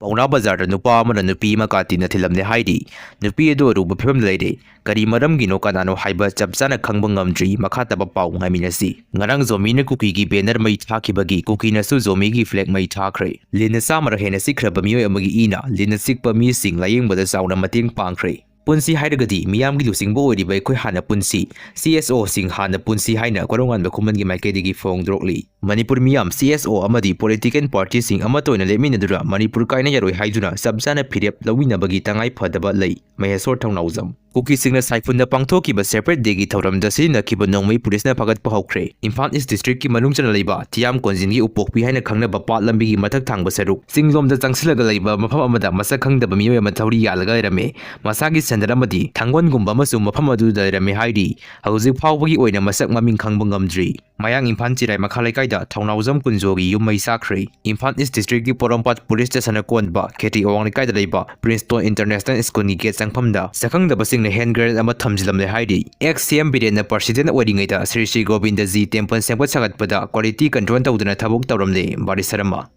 Paona Bazarda Nupa amana Nupi Kati na Thinlamle haidi Nupi ado aruba phibam leire kari maramgino kanano haiba chapchana khangba ngamdri makhataba paw ngaiminasi ngarang zomi na kuki gi banner mai thakibagi kuki na su zomi gi flag mai thakre lina samara hena sikraba mioi amagi ina lina sikpa mi sing layingbada sauna mateng pangkre punsi haidagadi miyamgi lusingbo oribai khoi hana punsi CSO sing hana punsi haina korongan bakhuman gi maikedi fong drokli Manipur miyam CSO amadi political party sing amatoina leminadura Manipur kaina yaroi haiduna sabjana phirep lawina bagi tangai phadaba lei mahesor thongnauzam kuki singna saifunda pangthoki ba separate degi thoram da sina kiba nongmei police na phagat pahokre Imphal East district ki manung chana leiba tiam konjin gi upokpi haina khangna ba pat lambi gi mathak thangba saruk Chinglomda changsilaga leiba mafam amada masak khangdaba mioi ama Touri Yanlaga Leirmle masagi Sandaramadi Thangon gumba masu mafam adu da rame haidi hauzik phawbagi oina masak maming khangba ngamdri mayang Imphal chirai makhalai kaida thongnauzam kunjogi yumai sakre Imphal East district ki porompat police station konba Kati awang kaida leiba Princeton International School ni gate sangphamda sakhangda basing na hand grenade ama thamjilamle haidi ex-CM Birena president oringaida Sri Govindaji temple sengpat sagatpada quality control tawduna thabuk tawramle Bari Sarama